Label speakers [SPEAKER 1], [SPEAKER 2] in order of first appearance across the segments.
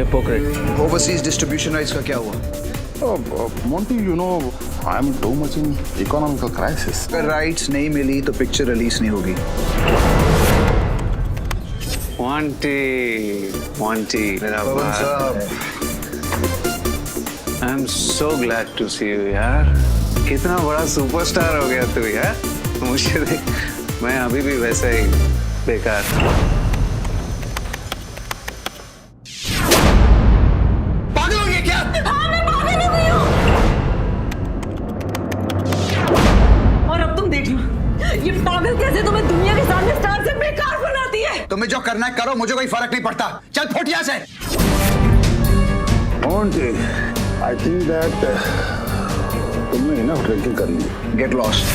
[SPEAKER 1] Hypocrite.
[SPEAKER 2] Overseas distribution rights का क्या हुआ?
[SPEAKER 3] Monty, you know, I'm too much in economical crisis.
[SPEAKER 2] अगर rights नहीं मिली तो पिक्चर रिलीज नहीं होगी।
[SPEAKER 1] Monty, मेरा बाप। I'm so glad to see you यार। कितना बड़ा सुपरस्टार हो गया तू यार। मुझे देख, मैं अभी भी वैसा ही बेकार।
[SPEAKER 2] पागल हो गया क्या?
[SPEAKER 4] हाँ, मैं पागल हो गई हूँ। और अब तुम देख लो, ये पागल कैसे तुम्हें दुनिया के सामने स्टार से बेकार बनाती है।
[SPEAKER 2] तुम्हें जो करना है करो, मुझे कोई फर्क नहीं पड़ता। चल फुट यहाँ से।
[SPEAKER 3] Monty, I think that तुमने enough drinking कर ली।
[SPEAKER 2] Get lost.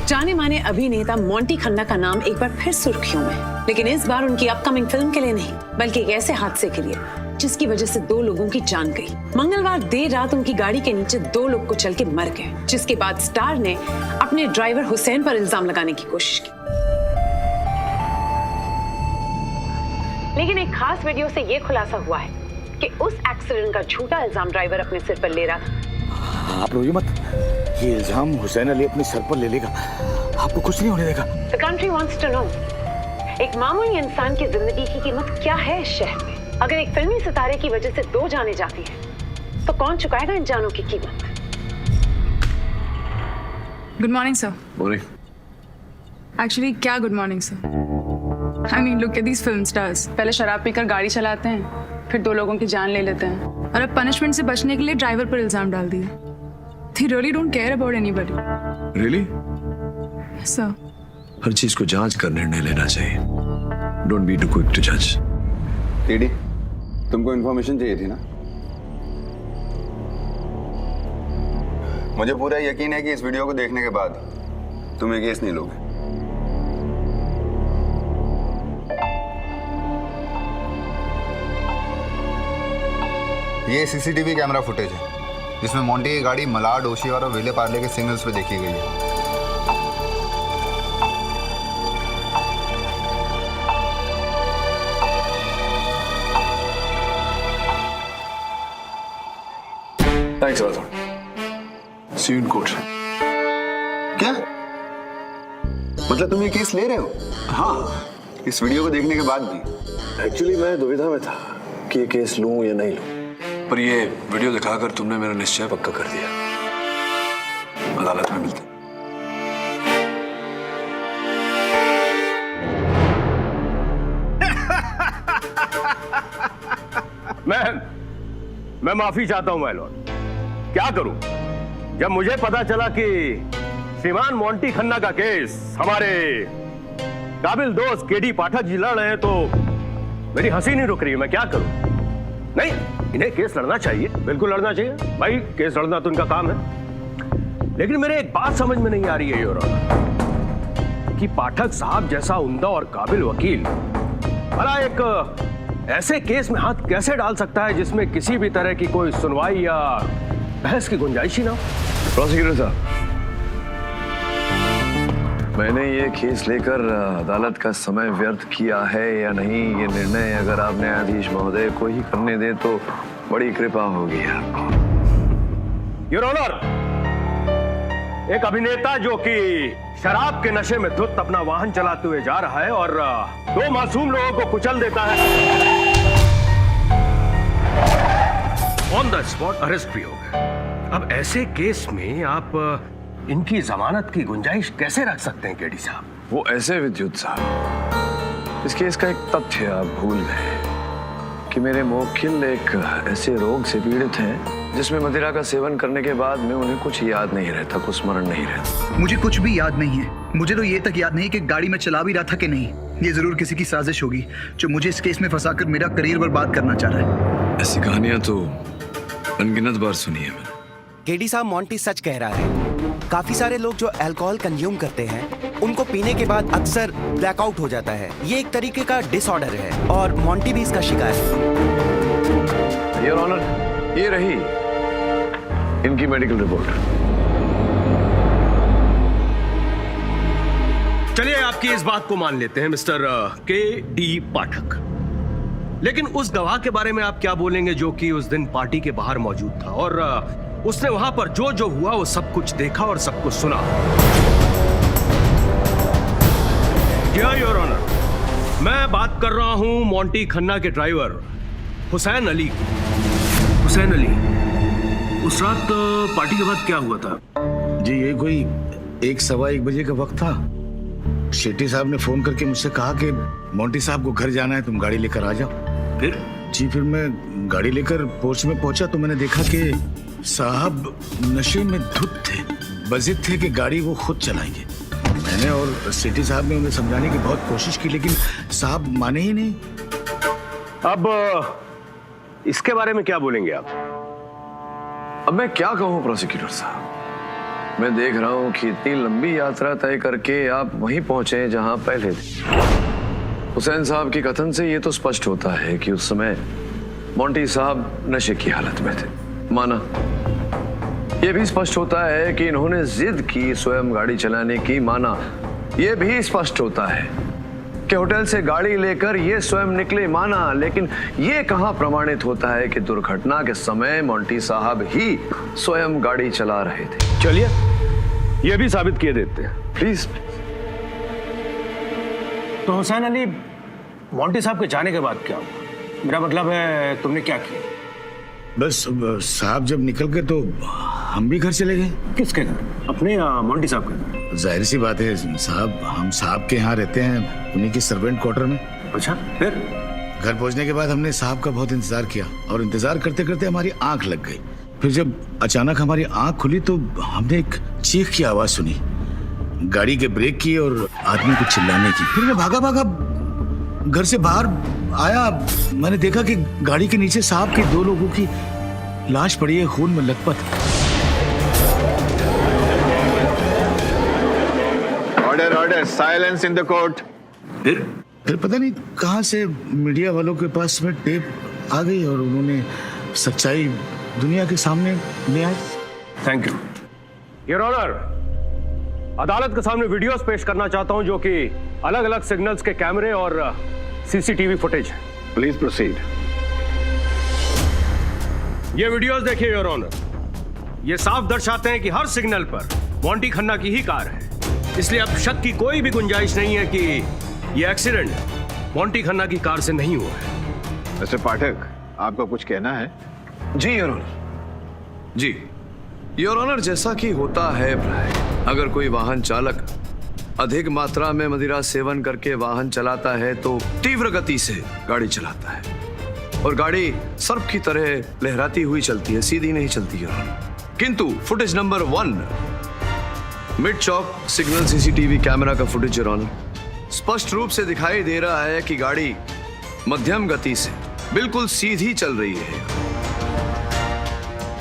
[SPEAKER 4] जाने माने अभिनेता मोंटी खन्ना का नाम एक बार फिर सुर्खियों में, लेकिन इस बार उनकी अपकमिंग फिल्म के लिए नहीं, बल्कि एक ऐसे हादसे के लिए जिसकी वजह से 2 लोगों की जान गई। मंगलवार देर रात उनकी गाड़ी के नीचे 2 लोग कुचल के मर गए, जिसके बाद स्टार ने अपने ड्राइवर हुसैन पर इल्जाम लगाने की कोशिश की। लेकिन एक खास वीडियो से ये खुलासा हुआ है कि उस एक्सीडेंट का झूठा इल्जाम ड्राइवर अपने सिर पर ले रहा था।
[SPEAKER 3] आप रोइए मत, ये इल्जाम हुसैन अली अपने सर पर ले लेगा, आपको कुछ नहीं होने देगा।
[SPEAKER 4] The country wants to know, एक मामूली इंसान की जिंदगी की कीमत क्या है इस शहर में? अगर एक फिल्मी सितारे की वजह से 2 जानें जाती हैं, तो कौन चुकाएगा इन जानों की कीमत?
[SPEAKER 5] Good morning sir.
[SPEAKER 1] Morning.
[SPEAKER 5] Actually क्या good morning sir? I mean look at these film stars, पहले शराब पीकर गाड़ी चलाते हैं, फिर 2 लोगों की जान ले लेते हैं, और अब पनिशमेंट से बचने के लिए ड्राइवर पर इल्जाम डाल दिए। They really don't care about anybody.
[SPEAKER 6] Really?
[SPEAKER 5] Yes, sir.
[SPEAKER 6] हर चीज को जांच कर निर्णय लेना चाहिए। Don't be too quick to judge.
[SPEAKER 7] TD, तुमको इन्फॉर्मेशन चाहिए थी ना? मुझे पूरा यकीन है कि इस वीडियो को देखने के बाद तुम ये केस नहीं लोगे। ये सीसीटीवी कैमरा फुटेज है जिसमें मोंटी की गाड़ी मलाड, ओशिवारा और विले पार्ले के सिग्नल्स पे देखी गई है।
[SPEAKER 6] Thanks, Arthur. See you in court.
[SPEAKER 7] क्या? मतलब तुम ये केस ले रहे हो?
[SPEAKER 6] हाँ,
[SPEAKER 7] इस वीडियो को देखने के बाद भी?
[SPEAKER 6] एक्चुअली मैं दुविधा में था कि ये केस लूं या नहीं लूं, पर ये वीडियो दिखाकर तुमने मेरा निश्चय पक्का कर दिया। अदालत में मिलते।
[SPEAKER 8] मैं माफी चाहता हूं माय लॉर्ड। क्या करूं जब मुझे पता चला कि श्रीमान मोंटी खन्ना का केस हमारे काबिल दोस्त केडी पाठक जी लड़ रहे हैं, तो मेरी हंसी नहीं रुक रही है। मैं क्या करूं? नहीं, इन्हें केस लड़ना चाहिए, बिल्कुल लड़ना चाहिए भाई, केस लड़ना तो उनका काम है। लेकिन मेरे एक बात समझ में नहीं आ रही है योर ऑनर, कि पाठक साहब जैसा उम्दा और काबिल वकील भला एक ऐसे केस में हाथ कैसे डाल सकता है जिसमें किसी भी तरह की कोई सुनवाई या बहस की गुंजाइश ही ना हो।
[SPEAKER 6] प्रोसिक्यूटर साहब, मैंने ये केस लेकर अदालत का समय व्यर्थ किया है या नहीं, ये निर्णय अगर आप न्यायाधीश महोदय को ही करने दें तो बड़ी कृपा होगी आपको।
[SPEAKER 8] योर ऑनर, एक अभिनेता जो कि शराब के नशे में धुत अपना वाहन चलाते हुए जा रहा है और 2 मासूम लोगों को कुचल देता है, ऑन द स्पॉट अरेस्ट भी हो गए। अब ऐसे केस में आप इनकी जमानत की गुंजाइश कैसे रख सकते हैं केडी साहब?
[SPEAKER 6] वो ऐसे विद्युत साहब, इस केस का एक तथ्य आप भूल गए कि मेरे मुवक्किल एक ऐसे रोग से पीड़ित हैं जिसमें मदिरा का सेवन करने के बाद में उन्हें कुछ याद नहीं रहता, कुछ स्मरण नहीं रहता।
[SPEAKER 2] मुझे कुछ भी याद नहीं है। मुझे तो ये तक याद नहीं कि गाड़ी में चला भी रहा था कि नहीं। ये जरूर किसी की साजिश होगी जो मुझे इस केस में फंसाकर मेरा करियर बर्बाद करना चाह रहा है।
[SPEAKER 6] ऐसी कहानियां तो अनगिनत बार सुनी है मैंने।
[SPEAKER 9] केडी साहब, मोंटी सच कह रहा है। काफी सारे लोग जो अल्कोहल कंज्यूम करते हैं उनको पीने के बाद अक्सर ब्लैकआउट हो जाता है। ये एक तरीके का डिसऑर्डर है और मोंटी भी इसका शिकार है।
[SPEAKER 6] योर ऑनर, ये रही इनकी मेडिकल रिपोर्ट।
[SPEAKER 8] चलिए आपकी इस बात को मान लेते हैं मिस्टर के.डी. पाठक, लेकिन उस गवाह के बारे में आप क्या बोलेंगे जो कि उस दिन पार्टी के बाहर मौजूद था और उसने वहां पर जो जो हुआ वो सब कुछ देखा और सब कुछ सुना? योर ऑनर, मैं बात कर रहा हूं मोंटी खन्ना के ड्राइवर हुसैन अली की। हुसैन अली, उस रात पार्टी के बाद क्या हुआ था?
[SPEAKER 3] जी ये कोई 1-1:15 बजे का वक्त था। शेट्टी साहब ने फोन करके मुझसे कहा कि मोंटी साहब को घर जाना है, तुम गाड़ी लेकर आ जाओ।
[SPEAKER 8] फिर?
[SPEAKER 3] जी फिर मैं गाड़ी लेकर पोर्च में पहुंचा तो मैंने देखा कि साहब नशे में धुत थे, बजिद थे कि गाड़ी वो खुद चलाएंगे। मैंने और शेट्टी साहब ने उन्हें समझाने की बहुत कोशिश की लेकिन साहब माने ही नहीं।
[SPEAKER 8] अब इसके बारे में क्या बोलेंगे आप?
[SPEAKER 6] अब मैं क्या कहूं प्रोसिक्यूटर साहब, मैं देख रहा हूं कि इतनी लंबी यात्रा तय करके आप वहीं पहुंचे जहां पहले थे। हुसैन साहब के कथन से ये तो स्पष्ट होता है कि उस समय मोंटी साहब नशे की हालत में थे, माना। ये भी स्पष्ट होता है कि इन्होंने जिद की स्वयं गाड़ी चलाने की, माना। ये भी स्पष्ट होता है कि होटल से गाड़ी लेकर ये स्वयं निकले, माना। लेकिन ये कहां प्रमाणित होता है कि दुर्घटना के समय मोंटी साहब ही स्वयं गाड़ी चला रहे थे?
[SPEAKER 8] चलिए ये भी साबित किए देते हैं
[SPEAKER 6] प्लीज।
[SPEAKER 10] तो हुसैन अली, मोंटी साहब के जाने के बाद क्या हुआ? मेरा मतलब है तुमने क्या किया?
[SPEAKER 3] बस साहब जब निकल गए तो हम भी घर चले गए।
[SPEAKER 10] किसके घर? अपने मोंटी साहब के घर?
[SPEAKER 3] जाहिर सी बात है साहब, हम साहब के यहाँ रहते हैं, उन्हीं के सर्वेंट क्वार्टर में।
[SPEAKER 10] अच्छा, फिर?
[SPEAKER 3] घर पहुंचने के बाद हमने साहब का बहुत इंतजार किया और इंतजार करते करते हमारी आंख लग गई। फिर जब अचानक हमारी आंख खुली तो हमने एक चीख की आवाज सुनी, गाड़ी के ब्रेक की और आदमी को चिल्लाने की। फिर मैं भागा भागा घर से बाहर आया। मैंने देखा कि गाड़ी के नीचे साहब के 2 लोगों की लाश पड़ी है, खून में लथपथ।
[SPEAKER 7] Order order, silence in the court.
[SPEAKER 3] फिर पता नहीं कहां से मीडिया वालों के पास में टेप आ गई और उन्होंने सच्चाई दुनिया के सामने ले आई।
[SPEAKER 8] Thank you your honour. अदालत के सामने वीडियोस पेश करना चाहता हूं जो कि अलग अलग सिग्नल्स के कैमरे और सीसीटीवी फुटेज है।
[SPEAKER 7] Please proceed.
[SPEAKER 8] ये वीडियोस देखिए योर ऑनर, ये साफ दर्शाते हैं कि हर सिग्नल पर मोंटी खन्ना की ही कार है, इसलिए अब शक की कोई भी गुंजाइश नहीं है कि ये एक्सीडेंट मोंटी खन्ना की कार से नहीं हुआ है।
[SPEAKER 7] मिस्टर पाठक, आपको कुछ कहना है?
[SPEAKER 6] जी योर ऑनर। जी योर ऑनर, जैसा कि होता है प्राय, अगर कोई वाहन चालक अधिक मात्रा में मदिरा सेवन करके वाहन चलाता है तो तीव्र गति से गाड़ी चलाता है और गाड़ी सर्प की तरह लहराती हुई चलती है, सीधी नहीं चलती योर ऑनर। किंतु फुटेज नंबर 1 मिड चौक सिग्नल सीसीटीवी कैमरा का फुटेज योर ऑनर स्पष्ट रूप से दिखाई दे रहा है कि गाड़ी मध्यम गति से बिल्कुल सीधी चल रही है।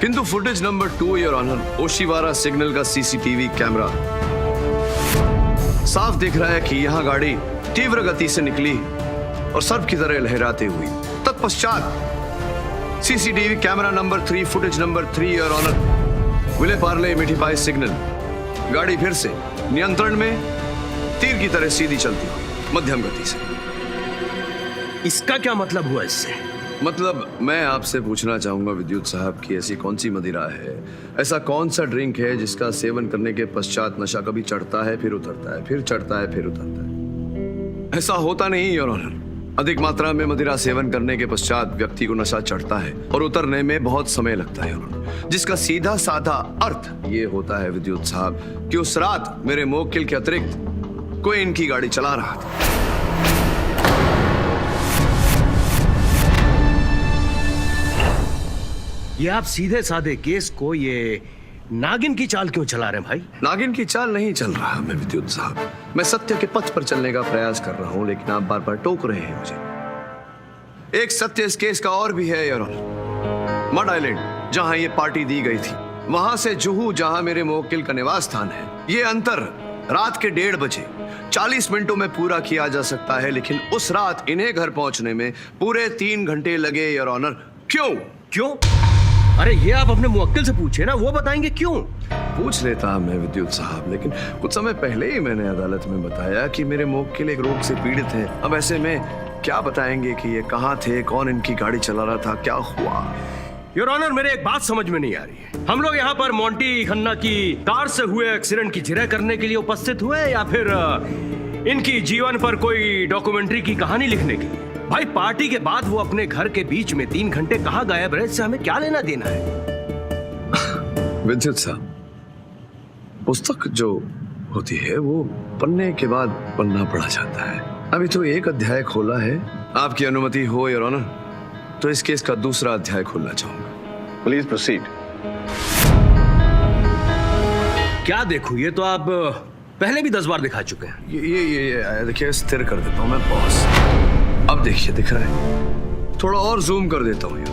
[SPEAKER 6] किंतु footage number 2 your honour Oshiwara signal का सीसीटीवी कैमरा साफ दिख रहा है कि यहां गाड़ी तीव्र गति से निकली और सर्प की तरह लहराते हुई। तत्पश्चात CCTV camera number 3 footage number 3 your honour Vile Parle Mithibai signal गाड़ी फिर से नियंत्रण में तीर की तरह सीधी चलती हुई मध्यम गति से।
[SPEAKER 8] इसका क्या मतलब हुआ? इससे
[SPEAKER 6] मतलब मैं आपसे पूछना चाहूंगा विद्युत साहब की ऐसी कौन सी मदिरा है, ऐसा कौन सा ड्रिंक है जिसका सेवन करने के पश्चात नशा कभी चढ़ता है फिर उतरता है, फिर चढ़ता है फिर उतरता है? ऐसा होता नहीं योर ऑनर। अधिक मात्रा में मदिरा सेवन करने के पश्चात व्यक्ति को नशा चढ़ता है और उतरने में बहुत समय लगता है योर ऑनर, जिसका सीधा साधा अर्थ ये होता है विद्युत साहब कि उस रात मेरे मुवक्किल के अतिरिक्त कोई इनकी गाड़ी चला रहा था।
[SPEAKER 8] ये आप सीधे साधे केस को ये नागिन की चाल क्यों चला रहे हैं भाई?
[SPEAKER 6] नागिन की चाल नहीं चल रहा मैं विद्युत साहब, मैं सत्य के पथ पर चलने का प्रयास कर रहा हूं, लेकिन आप बार बार टोक रहे हैं मुझे। एक सत्य इस केस का और भी है योर ऑनर। मड आइलैंड जहां ये पार्टी दी गई थी, वहां से जुहू जहां मेरे मुवक्किल का निवास स्थान है, ये अंतर रात के 1:30 बजे 40 मिनटों में पूरा किया जा सकता है, लेकिन उस रात इन्हें घर पहुंचने में पूरे 3 घंटे लगे योर ऑनर।
[SPEAKER 8] क्यों? अरे ये आप अपने मुवक्किल से पूछे ना, वो बताएंगे क्यों।
[SPEAKER 6] पूछ लेता मैं विद्युत साहब, लेकिन कुछ समय पहले ही मैंने अदालत में बताया कि मेरे मुवक्किल एक रोग से पीड़ित हैं। अब ऐसे में क्या बताएंगे कि ये कहाँ थे, कौन इनकी गाड़ी चला रहा था, क्या हुआ?
[SPEAKER 8] योर ऑनर, मेरे एक बात समझ में नहीं आ रही है। हम लोग यहाँ पर मोंटी खन्ना की कार से हुए एक्सीडेंट की जिरह करने के लिए उपस्थित हुए या फिर इनकी जीवन पर कोई डॉक्यूमेंट्री की कहानी लिखने के लिए? भाई पार्टी के बाद वो अपने घर के बीच में 3 घंटे कहाँ गायब रहे, इससे हमें क्या लेना देना है?
[SPEAKER 6] विद्युत साहब, पुस्तक जो होती है वो पन्ने के बाद पन्ना पढ़ा जाता है। अभी तो एक अध्याय खोला है। आपकी अनुमति हो योर ऑनर तो इस केस का दूसरा अध्याय खोलना चाहूंगा।
[SPEAKER 1] Please proceed.
[SPEAKER 8] क्या देखूं, ये तो आप पहले भी 10 बार दिखा चुके हैं।
[SPEAKER 6] ये देखिए, स्थिर कर देता हूं मैं बॉस। अब देखिए, दिख रहा है? थोड़ा और जूम कर देता हूं यार।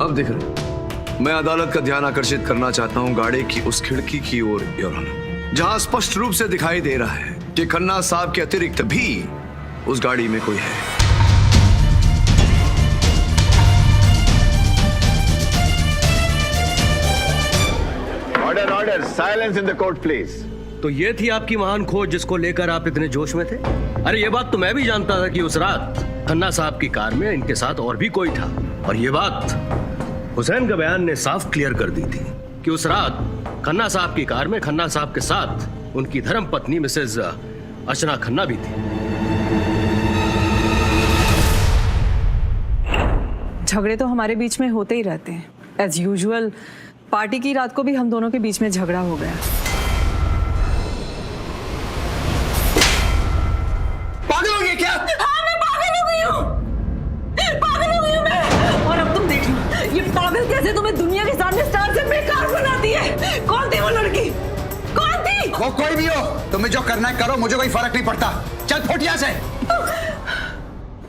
[SPEAKER 6] अब दिख रहा है? मैं अदालत का ध्यान आकर्षित करना चाहता हूं गाड़ी की उस खिड़की की ओर योर ऑनर, जहां स्पष्ट रूप से दिखाई दे रहा है कि खन्ना साहब के अतिरिक्त भी उस गाड़ी में कोई है।
[SPEAKER 8] Order, silence in the court please. तो ये थी आपकी महान खोज जिसको लेकर आप इतने जोश में थे? अरे ये बात तो मैं भी जानता था कि उस रात खन्ना साहब की कार में इनके साथ और भी कोई था, और ये बात हुसैन का बयान ने साफ क्लियर कर दी थी कि उस रात खन्ना साहब की कार में खन्ना साहब के साथ उनकी धर्म पत्नी मिसेज अर्चना खन्ना भी थी।
[SPEAKER 11] झगड़े तो हमारे बीच में होते ही रहते हैं एज यूजुअल। पार्टी की रात को भी हम दोनों के बीच में झगड़ा हो गया।
[SPEAKER 3] पागल हो गई क्या?
[SPEAKER 11] हाँ, मैं पागल हो गई हूँ। पागल हो गई हूँ मैं। और अब तुम देख लो, ये पागल कैसे तुम्हें दुनिया के सामने स्टार से बेकार बनाती है। कौन थी वो लड़की? कौन थी?
[SPEAKER 2] वो कोई भी हो, तुम्हें जो करना है करो, मुझे कोई फर्क नहीं पड़ता। चल फुट यहाँ से।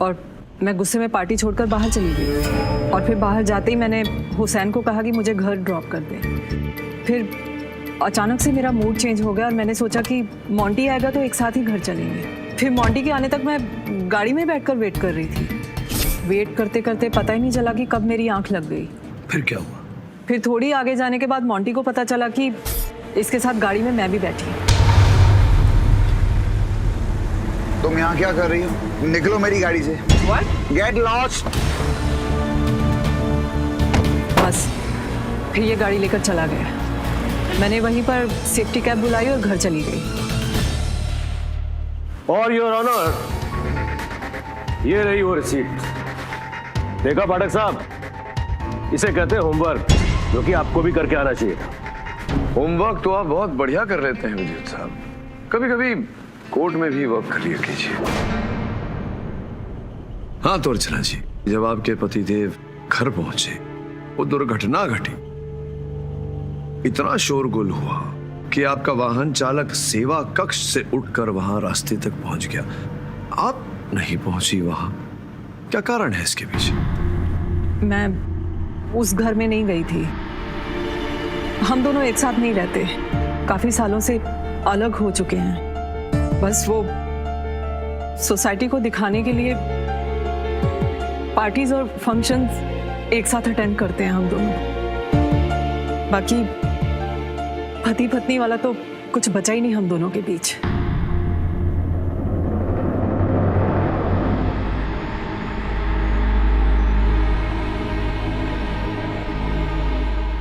[SPEAKER 11] और मैं गुस्से में पार्टी छोड़कर बाहर चली गई, और फिर बाहर जाते ही मैंने हुसैन को कहा कि मुझे घर ड्रॉप कर दे। फिर अचानक से मेरा मूड चेंज हो गया और मैंने सोचा कि मोंटी आएगा तो एक साथ ही घर चलेंगे। फिर मोंटी के आने तक मैं गाड़ी में बैठकर वेट कर रही थी। वेट करते करते पता ही नहीं चला कि कब मेरी आंख लग गई।
[SPEAKER 8] फिर क्या हुआ?
[SPEAKER 11] फिर थोड़ी आगे जाने के बाद मोंटी को पता चला कि इसके साथ गाड़ी में मैं भी बैठी।
[SPEAKER 2] तुम यहाँ क्या कर रही हो? निकलो मेरी गाड़ी से।
[SPEAKER 11] What?
[SPEAKER 2] Get lost!
[SPEAKER 11] बस फिर ये गाड़ी लेकर चला गया। मैंने वहीं पर सेफ्टी कैब बुलाई और घर चली गई।
[SPEAKER 8] और योर ऑनर, ये रही वो रिसीट। देखा पाठक साहब, इसे कहते हैं होमवर्क, जो कि आपको भी करके आना चाहिए था।
[SPEAKER 6] होमवर्क तो आप बहुत बढ़िया कर लेते हैं विद्युत साहब। कभी कभी कोर्ट में भी वर्क क्लियर कीजिए। हाँ तो अर्चना जी, जब आपके पतिदेव घर पहुंचे, वो दुर्घटना घटी। इतना शोरगुल हुआ कि आपका वाहन चालक सेवा कक्ष से उठकर वहां रास्ते तक पहुंच गया। आप नहीं पहुंची वहां, क्या कारण है इसके पीछे?
[SPEAKER 11] मैं उस घर में नहीं गई थी। हम दोनों एक साथ नहीं रहते, काफी सालों से अलग हो चुके हैं। बस वो सोसाइटी को दिखाने के लिए पार्टीज और फंक्शंस एक साथ अटेंड करते हैं हम दोनों। बाकी पति पत्नी वाला तो कुछ बचा ही नहीं हम दोनों के बीच।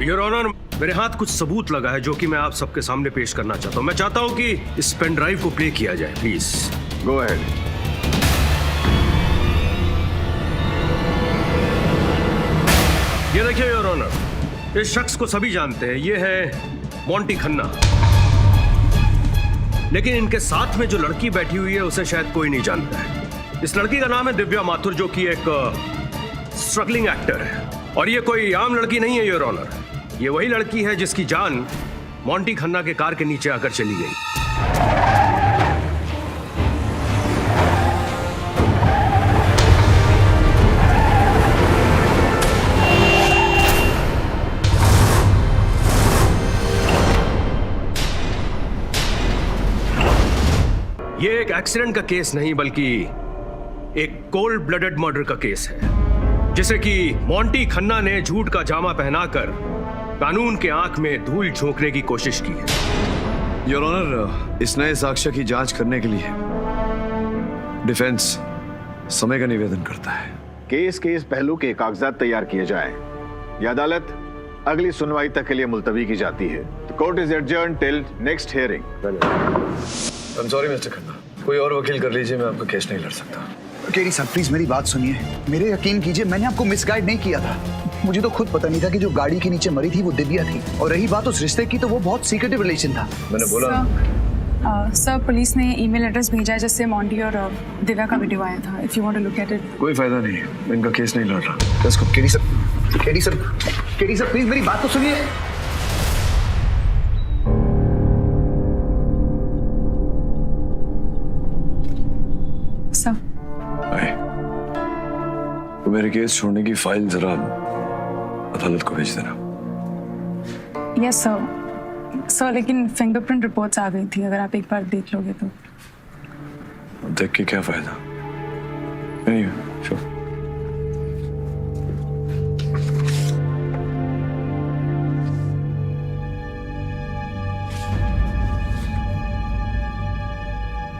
[SPEAKER 8] योर ऑनर, मेरे हाथ कुछ सबूत लगा है जो कि मैं आप सबके सामने पेश करना चाहता हूं। मैं चाहता हूं कि इस पेन ड्राइव को प्ले किया जाए, प्लीज।
[SPEAKER 6] Go ahead.
[SPEAKER 8] ये देखिए योर ऑनर, इस शख्स को सभी जानते हैं, ये है मोंटी खन्ना। लेकिन इनके साथ में जो लड़की बैठी हुई है उसे शायद कोई नहीं जानता है। इस लड़की का नाम है दिव्या माथुर, जो कि एक स्ट्रगलिंग एक्टर है। और ये कोई आम लड़की नहीं है योर ऑनर, ये वही लड़की है जिसकी जान मोंटी खन्ना के कार के नीचे आकर चली गई। ये एक एक्सीडेंट का केस नहीं बल्कि एक कोल्ड ब्लडेड मर्डर का केस है, जिसे कि मोंटी खन्ना ने झूठ का जामा पहनाकर कानून के आंख में धूल झोंकने की कोशिश की है।
[SPEAKER 6] योर ऑनर, इस नए साक्ष्य की जांच करने के लिए डिफेंस समय का निवेदन करता है।
[SPEAKER 7] केस के इस पहलू के कागजात तैयार किए जाएं। यह अदालत अगली सुनवाई तक के लिए मुलतवी की जाती है। The court is adjourned till next hearing.
[SPEAKER 6] I'm sorry, mister Khanna, कोई और वकील कर लीजिए, मैं आपका केस नहीं लड़ सकता।
[SPEAKER 2] केडी साहब प्लीज मेरी बात सुनिए, मेरे यकीन कीजिए, मैंने आपको मिसगाइड नहीं किया था। मुझे तो खुद पता नहीं था कि जो गाड़ी के नीचे मरी थी वो दिव्या थी, और रही बात उस रिश्ते की तो वो बहुत सीक्रेटिव रिलेशन था।
[SPEAKER 6] मैंने बोला
[SPEAKER 5] सर पुलिस ने ईमेल एड्रेस भेजा है जिससे मोंटी और दिव्या का वीडियो आया था। If you want to look at it.
[SPEAKER 6] कोई फायदा नहीं है, मैं इनका केस नहीं लड़ रहा। इसको
[SPEAKER 2] केडी सर प्लीज मेरी बात तो सुनिए।
[SPEAKER 5] सर
[SPEAKER 6] तो मेरे केस छोड़ने की फाइल जरा अदालत को भेज देना।
[SPEAKER 5] यस सर, लेकिन फिंगरप्रिंट रिपोर्ट्स आ गई थी, अगर आप एक बार देख लोगे तो।
[SPEAKER 6] देख के क्या फायदा? नहीं, sure.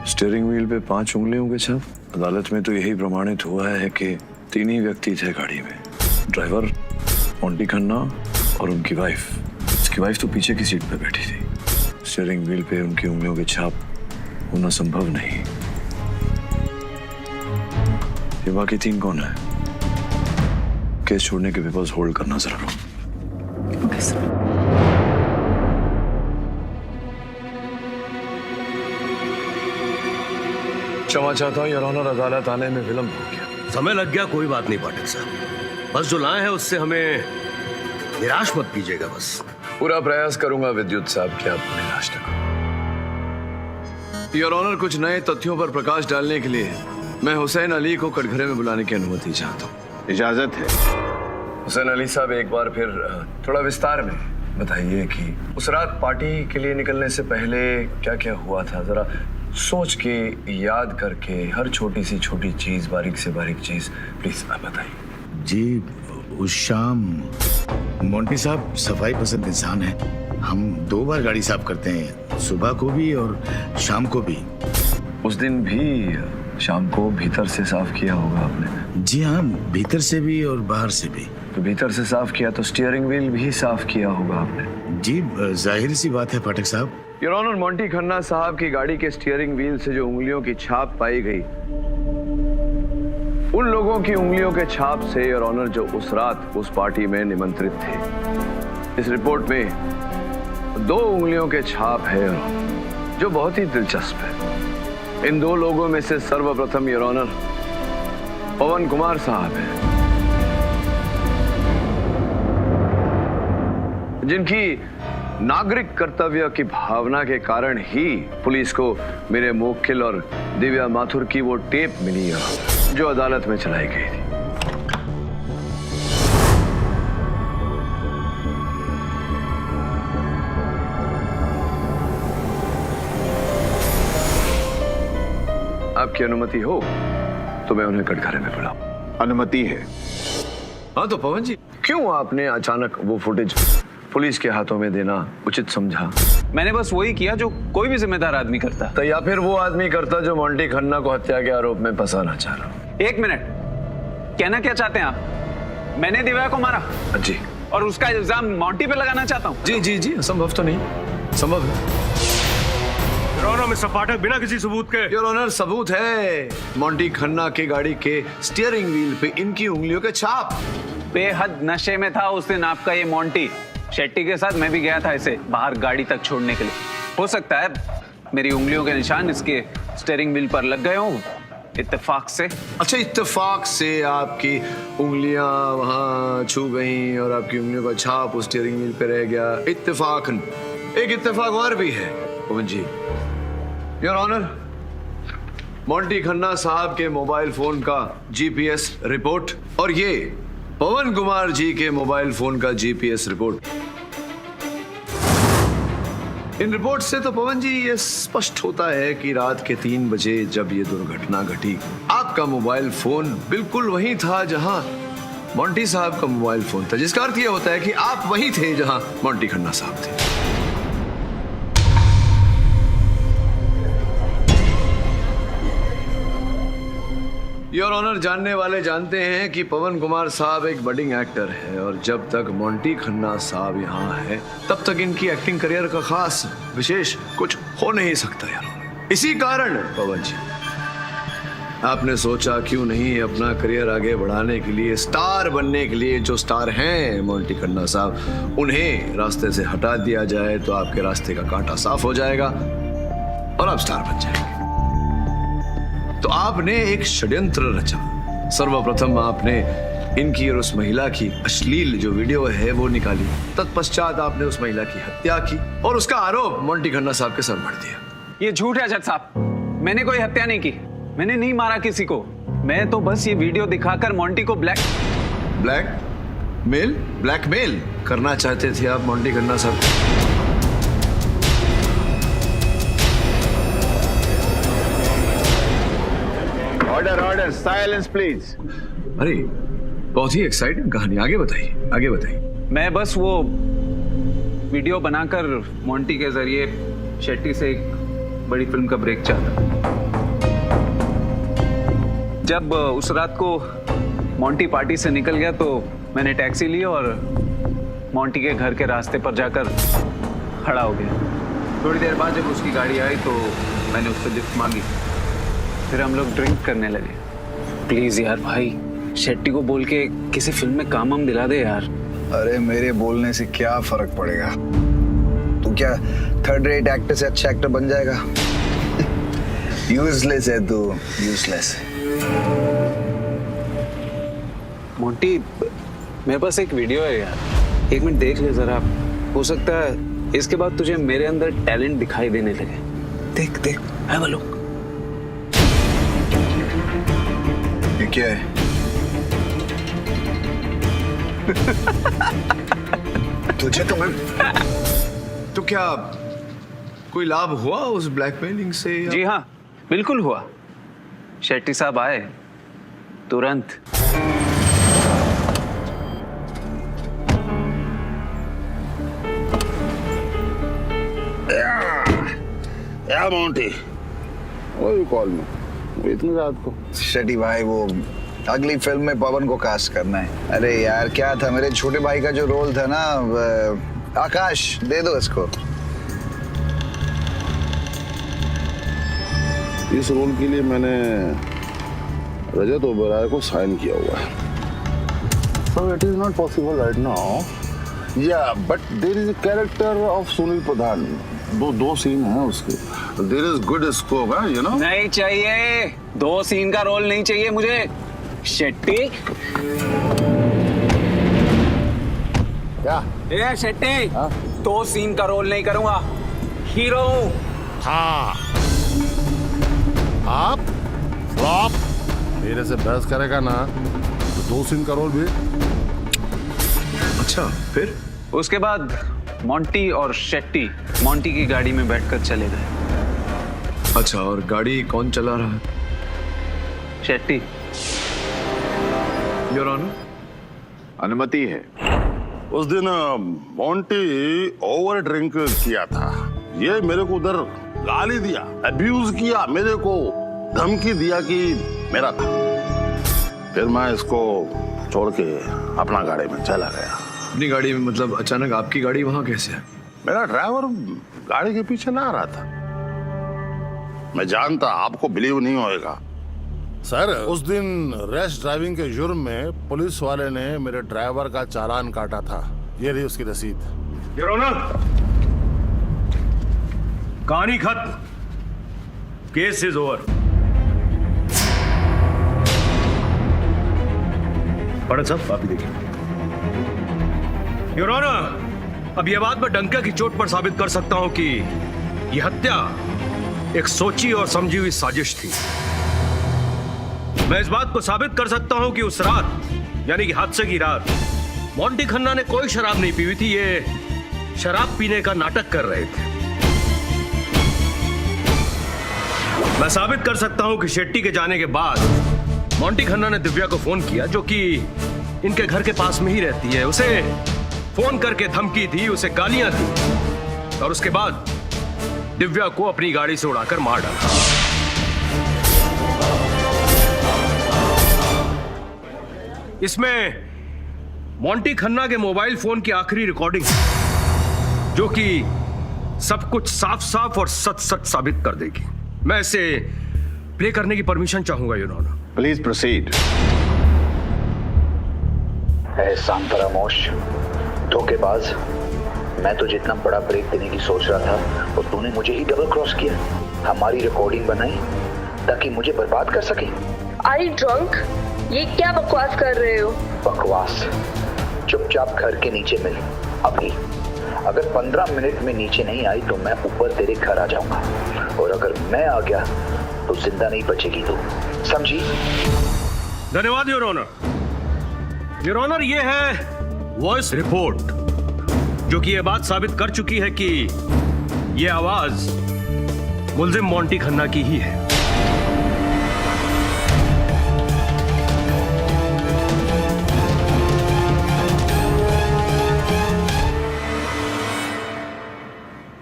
[SPEAKER 6] स्टीयरिंग व्हील पे 5 उंगलियों के छाप। अदालत में तो यही प्रमाणित हुआ है कि 3 ही व्यक्ति थे गाड़ी में, ड्राइवर, मोंटी खन्ना और उनकी वाइफ। उसकी वाइफ तो पीछे की सीट पे बैठी थी। स्टीयरिंग व्हील पे उनकी उंगलियों के छाप होना संभव नहीं। ये बाकी 3 कौन है? केस छोड़ने के पेपर्स होल्ड करना जरूर।
[SPEAKER 5] Okay sir.
[SPEAKER 6] क्षमा चाहता हूँ योर ऑनर, अदालत आने में विलंब हो गया।
[SPEAKER 8] समय लग गया, कोई बात नहीं पाठक साहब, बस जो लाए हैं उससे हमें निराश मत कीजिएगा। बस
[SPEAKER 6] पूरा प्रयास करूंगा विद्युत साहब कि आपको निराश न करूं। योर ऑनर, कुछ नए तथ्यों पर प्रकाश डालने के लिए मैं हुसैन अली को कटघरे में बुलाने की अनुमति चाहता हूँ।
[SPEAKER 7] इजाजत है।
[SPEAKER 6] हुसैन अली साहब, एक बार फिर थोड़ा विस्तार में बताइए कि उस रात पार्टी के लिए निकलने से पहले क्या क्या हुआ था। जरा सोच के, याद करके, हर छोटी सी छोटी चीज, बारीक से बारीक चीज प्लीज आप बताइए।
[SPEAKER 3] जी, उस शाम मोंटी साहब सफाई पसंद इंसान है। हम 2 बार गाड़ी साफ करते हैं, सुबह को भी और शाम को भी।
[SPEAKER 6] उस दिन भी शाम को भीतर से साफ किया होगा आपने?
[SPEAKER 3] जी हाँ, भीतर से भी और बाहर से भी।
[SPEAKER 6] तो भीतर से साफ किया तो स्टीयरिंग व्हील भी साफ किया होगा आपने?
[SPEAKER 3] जी, जाहिर सी बात है पाठक साहब।
[SPEAKER 6] योर ऑनर, मोंटी खन्ना साहब की गाड़ी के स्टीयरिंग व्हील से जो उंगलियों की छाप पाई गई, उन लोगों की उंगलियों के छाप से योर ऑनर जो उस रात उस पार्टी में निमंत्रित थे। इस रिपोर्ट में 2 उंगलियों के छाप है जो बहुत ही दिलचस्प है। इन 2 लोगों में से सर्वप्रथम योर ऑनर पवन कुमार साहब हैं, जिनकी नागरिक कर्तव्य की भावना के कारण ही पुलिस को मेरे मुवक्किल और दिव्या माथुर की वो टेप मिली है जो अदालत में चलाई गई थी। आपकी अनुमति हो तो मैं उन्हें कटघरे में बुलाऊं।
[SPEAKER 7] अनुमति है।
[SPEAKER 6] हाँ तो पवन जी, क्यों आपने अचानक वो फुटेज पुलिस के हाथों में देना उचित समझा?
[SPEAKER 1] मैंने बस वही किया जो कोई भी जिम्मेदार आदमी करता।
[SPEAKER 6] तो या फिर वो आदमी करता जो मोंटी खन्ना को हत्या के आरोप में फंसाना चाह रहा।
[SPEAKER 1] 1 मिनट, कहना क्या चाहते हैं आप? मैंने दिव्या को मारा
[SPEAKER 6] जी,
[SPEAKER 1] और उसका इल्जाम मोंटी पे लगाना चाहता हूँ?
[SPEAKER 6] जी जी जी, संभव तो नहीं, संभव है।
[SPEAKER 8] योर ऑनर, मिस्टर पाठक बिना किसी सबूत के।
[SPEAKER 6] योर ऑनर, सबूत है। मोंटी खन्ना के गाड़ी के स्टीयरिंग व्हील पे इनकी उंगलियों के छाप।
[SPEAKER 1] बेहद नशे में था उस दिन आपका ये मोंटी। शेट्टी के साथ मैं भी गया था इसे बाहर गाड़ी तक छोड़ने के लिए। हो सकता है मेरी उंगलियों के निशान इसके स्टीयरिंग व्हील पर लग गए हों, इत्तेफाक से।
[SPEAKER 6] अच्छा, इत्तेफाक से आपकी उंगलियां वहां छू गईं और आपकी उंगलियों का छाप उस स्टीयरिंग व्हील पे रह गया। इत्तेफाकन एक इत्तेफाक और भी है पवन जी। योर ऑनर, मोंटी खन्ना साहब के मोबाइल फोन का जीपीएस रिपोर्ट और ये पवन कुमार जी के मोबाइल फोन का जीपीएस रिपोर्ट। इन रिपोर्ट से तो पवन जी ये स्पष्ट होता है कि रात के 3 बजे जब ये दुर्घटना घटी, आपका मोबाइल फोन बिल्कुल वहीं था जहां मोंटी साहब का मोबाइल फोन था, जिसका अर्थ ये होता है कि आप वहीं थे जहां मोंटी खन्ना साहब थे। योर ऑनर, जानने वाले जानते हैं कि पवन कुमार साहब एक बडिंग एक्टर है और जब तक मोंटी खन्ना साहब यहाँ है तब तक इनकी एक्टिंग करियर का खास विशेष कुछ हो नहीं सकता यार। इसी कारण पवन जी आपने सोचा क्यों नहीं अपना करियर आगे बढ़ाने के लिए, स्टार बनने के लिए, जो स्टार हैं मोंटी खन्ना साहब, उन्हें रास्ते से हटा दिया जाए तो आपके रास्ते का कांटा साफ हो जाएगा और आप स्टार बन जाएंगे। तो आपने एक षड्यंत्र रचा। सर्वप्रथम आपने इनकी और उस महिला की अश्लील जो वीडियो है वो निकाली, तत्पश्चात आपने उस महिला की हत्या की और उसका आरोप मोंटी खन्ना साहब के सर मढ़ दिया।
[SPEAKER 1] ये झूठ है जज साहब, मैंने कोई हत्या नहीं की, मैंने नहीं मारा किसी को। मैं तो बस ये वीडियो दिखाकर मोंटी को ब्लैकमेल करना चाहते थे आप मोंटी खन्ना साहब।
[SPEAKER 7] Order, silence please.
[SPEAKER 6] अरे बहुत ही एक्साइटिंग कहानी, आगे बताइए, आगे बताइए।
[SPEAKER 1] मैं बस वो वीडियो बनाकर मोंटी के जरिए शेट्टी से एक बड़ी फिल्म का ब्रेक चाहता। जब उस रात को मोंटी पार्टी से निकल गया तो मैंने टैक्सी ली और मोंटी के घर के रास्ते पर जाकर खड़ा हो गया। थोड़ी देर बाद जब उसकी गाड़ी आई तो मैंने उससे लिफ्ट मांगी, फिर हम लोग ड्रिंक करने लगे। प्लीज यार भाई, शेट्टी को बोल के किसी फिल्म में काम हम दिला दे यार।
[SPEAKER 2] अरे मेरे बोलने से क्या फर्क पड़ेगा? तू क्या थर्ड रेट एक्टर से अच्छा एक्टर बन जाएगा? यूजलेस है तू, यूजलेस।
[SPEAKER 1] मोंटी, मेरे पास एक वीडियो है यार, एक मिनट देख ले जरा। हो सकता है इसके बाद तुझे मेरे अंदर टैलेंट दिखाई देने लगे। देख देख, हैव अ लुक।
[SPEAKER 2] ये क्या है? तुझे तो मैं
[SPEAKER 6] तो क्या कोई लाभ हुआ उस ब्लैकमेलिंग से?
[SPEAKER 1] जी हाँ, बिल्कुल हुआ। शेट्टी साहब आए तुरंत।
[SPEAKER 3] या मोंटी,
[SPEAKER 2] वो कॉल में इतनी रात को। शेट्टी भाई, वो अगली फिल्म में पवन को कास्ट करना है। अरे यार क्या था, मेरे छोटे भाई का जो रोल था ना, आकाश, दे दो इसको।
[SPEAKER 12] इस रोल के लिए मैंने रजत ओबेरॉय को साइन किया हुआ है। So it is not possible right now. Yeah, but there is a character of Sunil प्रधान। दो सीन हैं उसके। There is good scope है, you know?
[SPEAKER 1] नहीं चाहिए, 2 सीन का रोल नहीं चाहिए मुझे। शेट्टी,
[SPEAKER 12] क्या?
[SPEAKER 1] ए शेट्टी, 2 सीन का रोल नहीं करूंगा, हीरो हूं।
[SPEAKER 12] हाँ, आप फ्लॉप मेरे से बहस करेगा ना तो 2 सीन का रोल भी।
[SPEAKER 6] अच्छा, फिर
[SPEAKER 1] उसके बाद मोंटी और शेट्टी मोंटी की गाड़ी में बैठकर चले गए।
[SPEAKER 6] अच्छा, और गाड़ी कौन चला रहा है?
[SPEAKER 1] शेट्टी।
[SPEAKER 6] योर ऑनर,
[SPEAKER 7] अनुमति है।
[SPEAKER 12] उस दिन मोंटी ओवर ड्रिंक किया था। ये मेरे को उधर गाली दिया, अब्यूज किया, मेरे को धमकी दिया कि मेरा था। फिर मैं इसको छोड़ के अपना गाड़ी में चला गया।
[SPEAKER 6] अपनी गाड़ी में मतलब अचानक आपकी गाड़ी वहां कैसे है?
[SPEAKER 12] मेरा ड्राइवर गाड़ी के पीछे ना रहा था। मैं जानता आपको बिलीव नहीं होएगा सर, उस दिन रैश ड्राइविंग के जुर्म में पुलिस वाले ने मेरे ड्राइवर का चालान काटा था। ये रही उसकी रसीद।
[SPEAKER 8] योर ऑनर, कहानी खत्म, केस इज ओवर। पाठक साहब आप ही देखिए। योर ऑनर, अब यह बात मैं डंके की चोट पर साबित कर सकता हूं कि यह हत्या एक सोची और समझी हुई साजिश थी। मैं इस बात को साबित कर सकता हूं कि उस रात यानी कि हादसे की रात मोंटी खन्ना ने कोई शराब नहीं पी हुई थी। ये शराब पीने का नाटक कर रहे थे। मैं साबित कर सकता हूं कि शेट्टी के जाने के बाद मोंटी खन्ना ने दिव्या को फोन किया, जो कि इनके घर के पास में ही रहती है। उसे फोन करके धमकी दी, उसे गालियां दी और उसके बाद दिव्या को अपनी गाड़ी से उड़ाकर मार डाला। इसमें मोंटी खन्ना के मोबाइल फोन की आखिरी रिकॉर्डिंग, जो कि सब कुछ साफ साफ और सच सच साबित कर देगी। मैं इसे प्ले करने की परमिशन चाहूंगा योर ऑनर।
[SPEAKER 7] Please proceed.
[SPEAKER 2] एहसान फरामोश, धोखेबाज, मैं तो जितना बड़ा ब्रेक देने की सोच रहा था और तूने मुझे ही डबल क्रॉस किया। हमारी रिकॉर्डिंग बनाई ताकि मुझे बर्बाद कर सके।
[SPEAKER 13] आई ड्रंक? ये क्या बकवास कर रहे हो?
[SPEAKER 2] बकवास? चुपचाप घर के नीचे मिल अभी। अगर 15 मिनट में नीचे नहीं आई तो मैं ऊपर तेरे घर आ जाऊंगा, और अगर मैं आ गया तो जिंदा नहीं बचेगी तू, समझी?
[SPEAKER 8] धन्यवाद योर ऑनर। योर ऑनर, ये है वॉइस रिपोर्ट, जो कि यह बात साबित कर चुकी है कि यह आवाज मुलजिम मोंटी खन्ना की ही है।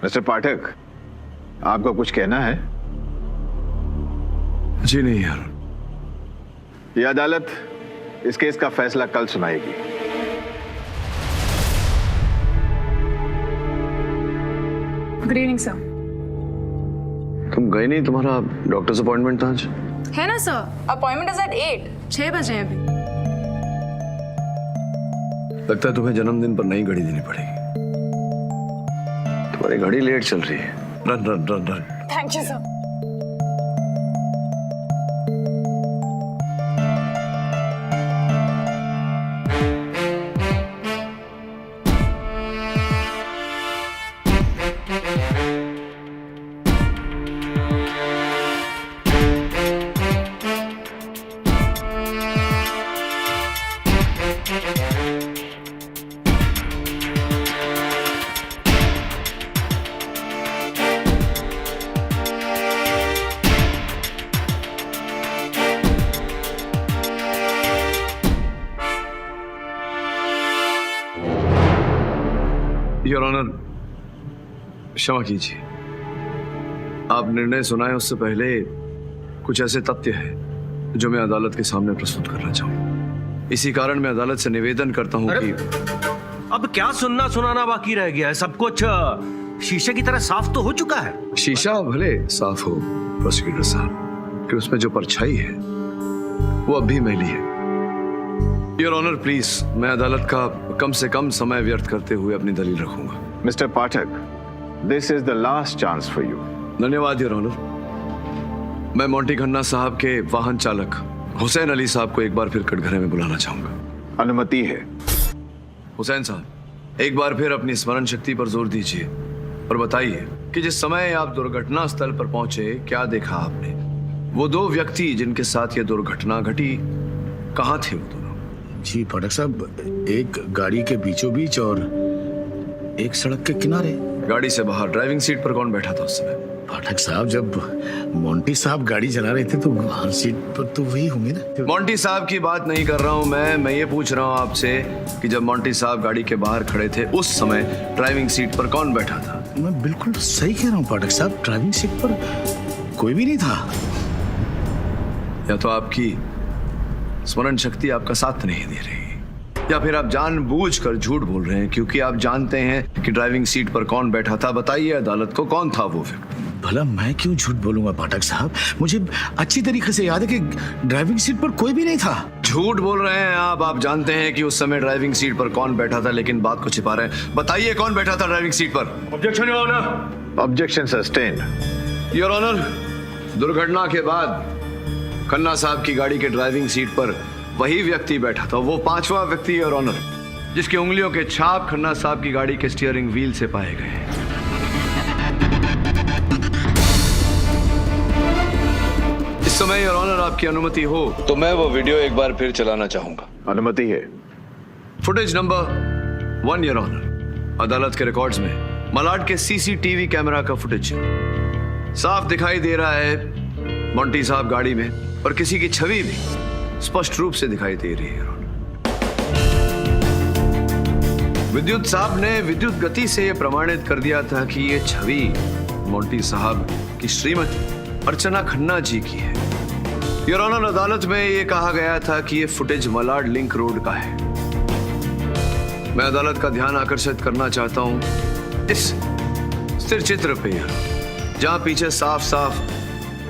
[SPEAKER 7] मिस्टर पाठक, आपको कुछ कहना है?
[SPEAKER 6] जी नहीं यार।
[SPEAKER 7] ये अदालत इस केस का फैसला कल सुनाएगी।
[SPEAKER 5] Good evening sir.
[SPEAKER 6] तुम गए नहीं? तुम्हारा डॉक्टर्स अपॉइंटमेंट था आज?
[SPEAKER 5] है ना सर, अपॉइंटमेंट इज एट 8, 6 बजे हैं अभी।
[SPEAKER 6] लगता है तुम्हें जन्मदिन पर नई घड़ी देनी पड़ेगी। तुम्हारी घड़ी लेट चल रही है। Run run run run.
[SPEAKER 5] Thank you sir.
[SPEAKER 6] Your honour, क्षमा कीजिए। आप निर्णय सुनाए उससे पहले कुछ ऐसे तथ्य हैं जो मैं अदालत के सामने प्रस्तुत करना चाहूँ। इसी कारण मैं अदालत से निवेदन करता हूँ कि
[SPEAKER 10] अब क्या सुनना सुनाना बाकी रह गया है? सब कुछ शीशे की तरह साफ तो हो चुका है।
[SPEAKER 6] शीशा भले साफ हो प्रोसिक्यूटर साहब, कि उसमें जो परछाई है वो अब भी मैली है। योर ऑनर प्लीज, मैं अदालत का कम से कम समय व्यर्थ करते हुए अपनी दलील रखूंगा।
[SPEAKER 7] Mister Pathak, this is the last chance for you.
[SPEAKER 6] धन्यवाद योर ऑनर। मैं मोंटी खन्ना साहब के वाहन चालक हुसैन अली साहब को एक बार फिर कटघरे में बुलाना चाहूंगा।
[SPEAKER 7] अनुमति है।
[SPEAKER 6] हुसैन साहब, एक बार फिर अपनी स्मरण शक्ति पर जोर दीजिए और बताइए कि जिस समय आप दुर्घटना स्थल पर पहुंचे क्या देखा आपने? वो दो व्यक्ति जिनके साथ ये दुर्घटना घटी कहाँ थे वो दोनों?
[SPEAKER 3] जी पाठक साहब, एक गाड़ी के बीचों बीच और एक सड़क के किनारे।
[SPEAKER 6] गाड़ी से बाहर ड्राइविंग सीट पर कौन बैठा था उस समय?
[SPEAKER 3] पाठक साहब, जब मोंटी साहब गाड़ी चला रहे थे तो बाहर सीट पर तो वही होंगे ना।
[SPEAKER 6] मोंटी साहब की बात नहीं कर रहा हूं मैं ये पूछ रहा हूं आपसे कि जब मोंटी साहब गाड़ी के बाहर खड़े थे उस समय ड्राइविंग सीट पर कौन बैठा था?
[SPEAKER 3] मैं बिल्कुल सही कह रहा हूँ पाठक साहब, ड्राइविंग सीट पर कोई भी नहीं था।
[SPEAKER 6] या तो आपकी स्मरण शक्ति आपका साथ नहीं दे रही, या फिर आप जानबूझकर झूठ बोल रहे हैं क्योंकि आप जानते हैं कि ड्राइविंग सीट पर कौन बैठा था। बताइए अदालत को, कौन था वो व्यक्ति?
[SPEAKER 3] भला मैं क्यों झूठ बोलूंगा पाठक साहब, मुझे अच्छी तरीके से याद है कि ड्राइविंग सीट पर कोई भी नहीं था।
[SPEAKER 6] झूठ बोल रहे हैं आप जानते हैं कि उस समय ड्राइविंग सीट पर कौन बैठा था, लेकिन बात को छिपा रहे हैं। बताइए कौन बैठा था ड्राइविंग सीट पर?
[SPEAKER 8] Objection your honour.
[SPEAKER 7] Objection sustained.
[SPEAKER 6] Your honour, दुर्घटना के बाद खन्ना साहब की गाड़ी के ड्राइविंग सीट पर वही व्यक्ति बैठा था, वो पांचवा व्यक्ति योर ऑनर, जिसकी उंगलियों के छाप खन्ना साहब की गाड़ी के स्टीयरिंग व्हील से पाए गए। इस समय योर ऑनर आपकी अनुमति हो तो मैं वो वीडियो एक बार फिर चलाना चाहूंगा।
[SPEAKER 7] अनुमति है।
[SPEAKER 6] Footage number 1 your honour. अदालत के रिकॉर्ड्स में मलाड के सीसीटीवी कैमरा का फुटेज साफ दिखाई दे रहा है। मोंटी साहब गाड़ी में और किसी की छवि भी स्पष्ट रूप से दिखाई दे रही है। विद्युत साहब ने विद्युत गति से यह प्रमाणित कर दिया था कि यह छवि मोंटी साहब की श्रीमती अर्चना खन्ना जी की है। योर ऑनर, अदालत में यह कहा गया था कि यह फुटेज मलाड लिंक रोड का है। मैं अदालत का ध्यान आकर्षित करना चाहता हूं इस स्थिर चित्र पे, जहां पीछे साफ साफ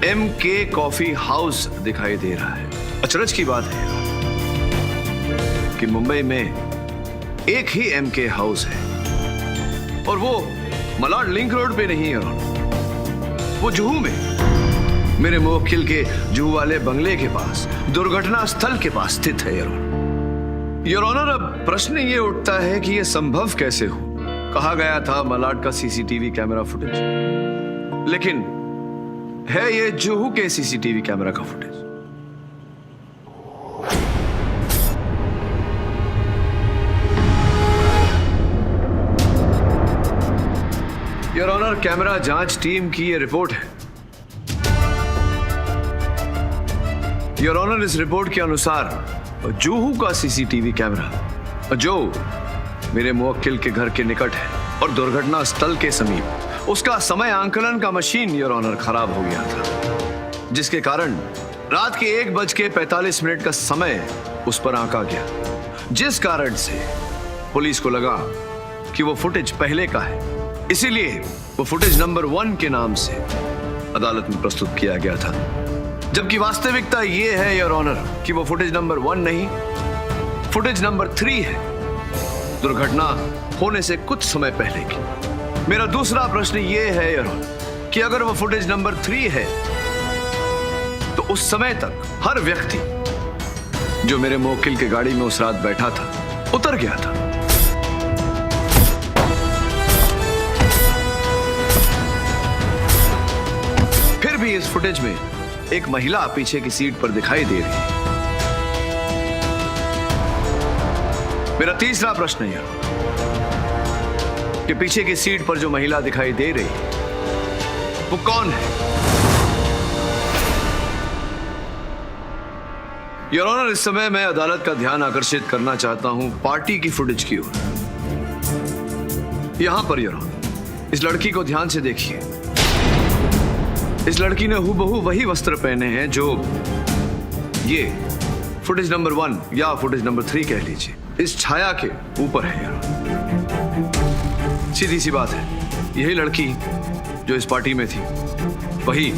[SPEAKER 6] MK कॉफी हाउस दिखाई दे रहा है। अचरज की बात है कि मुंबई में एक ही MK हाउस है और वो मलाड लिंक रोड पे नहीं है, वो जुहू में मेरे मुवक्किल के जुहू वाले बंगले के पास दुर्घटना स्थल के पास स्थित है। योर ऑनर, अब प्रश्न ये उठता है कि यह संभव कैसे हो। कहा गया था मलाड का सीसीटीवी कैमरा फुटेज, लेकिन है ये जुहू के सीसीटीवी कैमरा का फुटेज। योर ऑनर, कैमरा जांच टीम की यह रिपोर्ट है। योर ऑनर, इस रिपोर्ट के अनुसार जुहू का सीसीटीवी कैमरा जो मेरे मुवक्किल के घर के निकट है और दुर्घटना स्थल के समीप, उसका समय आंकलन का मशीन योर ऑनर खराब हो गया था, जिसके कारण रात के 1:45 का समय उस पर आंका गया, जिस कारण से पुलिस को लगा कि वो फुटेज पहले का है। इसीलिए वो फुटेज नंबर 1 के नाम से अदालत में प्रस्तुत किया गया था, जबकि वास्तविकता ये है योर ऑनर कि वो फुटेज नंबर 1 नहीं, फुटेज नंबर 3 है, दुर्घटना होने से कुछ समय पहले की। मेरा दूसरा प्रश्न ये है योर ऑनर कि अगर वो फुटेज नंबर 3 है तो उस समय तक हर व्यक्ति जो मेरे मुवक्किल के गाड़ी में उस रात बैठा था उतर गया था। फिर भी इस फुटेज में एक महिला पीछे की सीट पर दिखाई दे रही है। मेरा तीसरा प्रश्न यह कि पीछे की सीट पर जो महिला दिखाई दे रही है वो कौन है? योर ऑनर, इस समय मैं अदालत का ध्यान आकर्षित करना चाहता हूं पार्टी की फुटेज की ओर। यहां पर योर ऑनर, इस लड़की को ध्यान से देखिए। इस लड़की ने हूबहू वही वस्त्र पहने हैं जो ये फुटेज नंबर 1 या फुटेज नंबर 3 कह लीजिए, इस छाया के ऊपर है यार। सीधी सी बात है, यही लड़की जो इस पार्टी में थी वही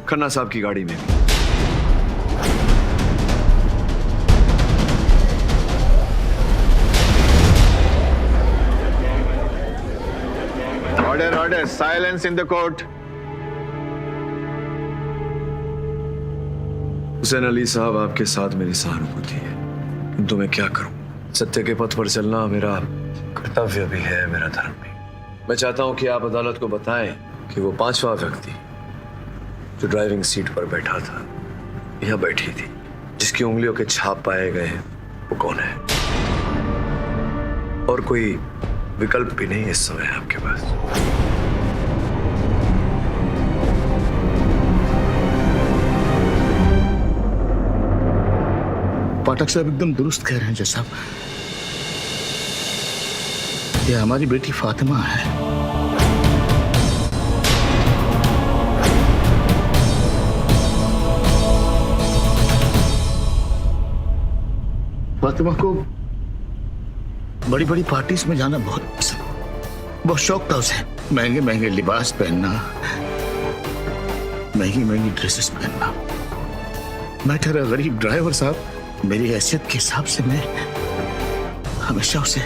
[SPEAKER 6] खन्ना साहब की गाड़ी में।
[SPEAKER 7] Order order, silence in the court.
[SPEAKER 6] Hussain Ali साहब, आपके साथ मेरी सहानुभूति है, किंतु मैं क्या करूं? सत्य के पथ पर चलना मेरा कर्तव्य भी है, मेरा धर्म भी। मैं चाहता हूं कि आप अदालत को बताएं कि वो 5वां व्यक्ति जो ड्राइविंग सीट पर बैठा था या बैठी थी, जिसकी उंगलियों के छाप पाए गए हैं, वो कौन है? और कोई विकल्प भी नहीं इस समय आपके पास।
[SPEAKER 3] पाठक साहब एकदम दुरुस्त कह रहे हैं जज साहब। ये हमारी बेटी फातिमा है। फातिमा को बड़ी बड़ी पार्टीज में जाना बहुत पसंद, बहुत शौक था उसे। महंगे महंगे लिबास पहनना, महंगी महंगी ड्रेसेस पहनना। मैं ठहरा गरीब ड्राइवर साहब, मेरी हैसियत के हिसाब से मैं हमेशा उसे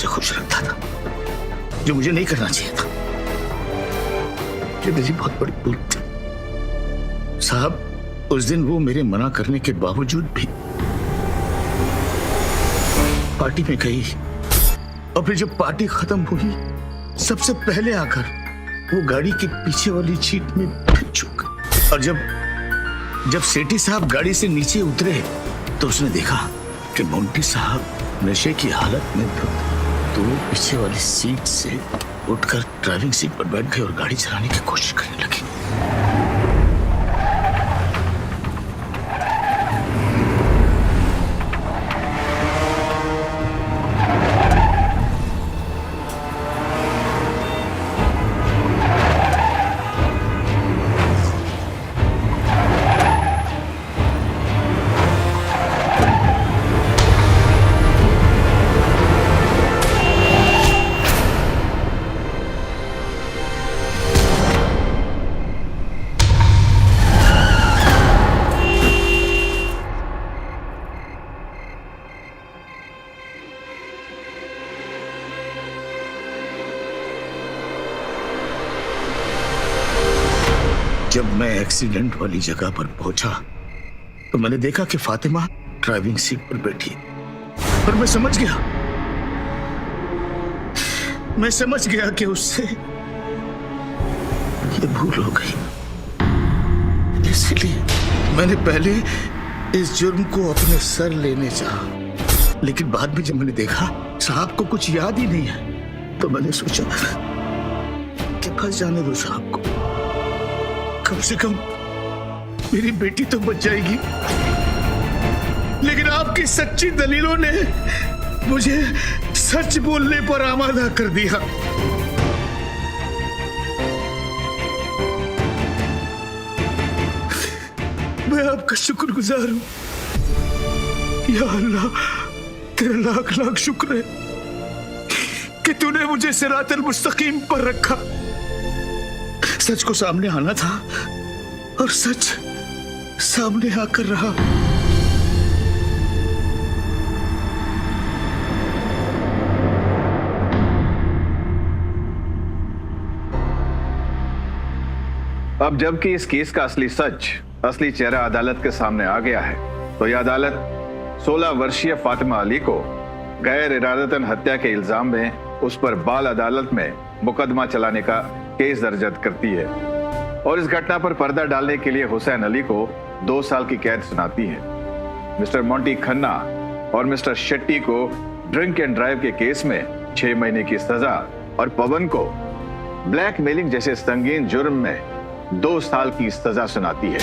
[SPEAKER 3] खुश रखता था, जो मुझे नहीं करना चाहिए था। ये मेरी बहुत बड़ी भूल थी साहब। उस दिन वो मेरे मना करने के बावजूद भी पार्टी में गई, और फिर जब पार्टी खत्म हुई सबसे पहले आकर वो गाड़ी के पीछे वाली सीट में फिर छुप गई। और जब सेठी साहब गाड़ी से नीचे उतरे तो उसने देखा कि मोंटी साहब नशे की हालत में तो वो पीछे वाली सीट से उठकर ड्राइविंग सीट पर बैठ गए और गाड़ी चलाने की कोशिश करने लगे। जब मैं एक्सीडेंट वाली जगह पर पहुंचा तो मैंने देखा कि फातिमा ड्राइविंग सीट पर बैठी है। और मैं समझ गया कि उससे ये भूल हो गई। इसलिए मैंने पहले इस जुर्म को अपने सर लेने चाहा, लेकिन बाद में जब मैंने देखा साहब को कुछ याद ही नहीं है तो मैंने सोचा कि बस जाने दो साहब को, कम से कम मेरी बेटी तो बच जाएगी। लेकिन आपकी सच्ची दलीलों ने मुझे सच बोलने पर आमादा कर दिया। मैं आपका शुक्रगुजार हूं। या अल्लाह, तेरा लाख लाख शुक्र है कि तूने मुझे सिरातल मुस्तकीम पर रखा। सच को सामने आना था और सच सामने आकर रहा।
[SPEAKER 7] अब जबकि इस केस का असली सच, असली चेहरा अदालत के सामने आ गया है, तो यह अदालत 16 वर्षीय फातिमा अली को गैर इरादतन हत्या के इल्जाम में उस पर बाल अदालत में मुकदमा चलाने का केस दर्ज करती है और इस घटना पर पर्दा डालने के लिए हुसैन अली को 2 साल की कैद सुनाती है। मिस्टर मोंटी खन्ना और मिस्टर शेट्टी को ड्रिंक एंड ड्राइव के केस में 6 महीने की सजा और पवन को ब्लैकमेलिंग जैसे संगीन जुर्म में 2 साल की सजा सुनाती है।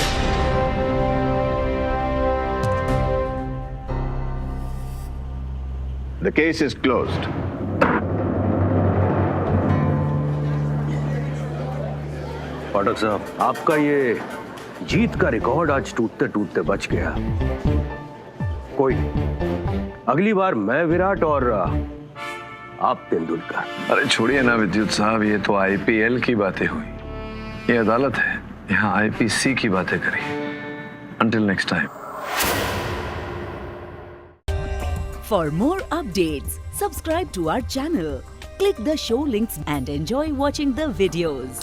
[SPEAKER 7] The case is closed.
[SPEAKER 8] पाठक साहब, आपका ये जीत का रिकॉर्ड आज टूटते टूटते बच गया। कोई नहीं, अगली बार मैं विराट और आप तेंदुलकर।
[SPEAKER 6] अरे छोड़िए ना विद्युत साहब, ये तो आईपीएल की बातें हुई, ये अदालत है, यहाँ आईपीसी की बातें करिए। Until next time.
[SPEAKER 14] For more updates, subscribe to our channel, click the show links and enjoy watching the videos.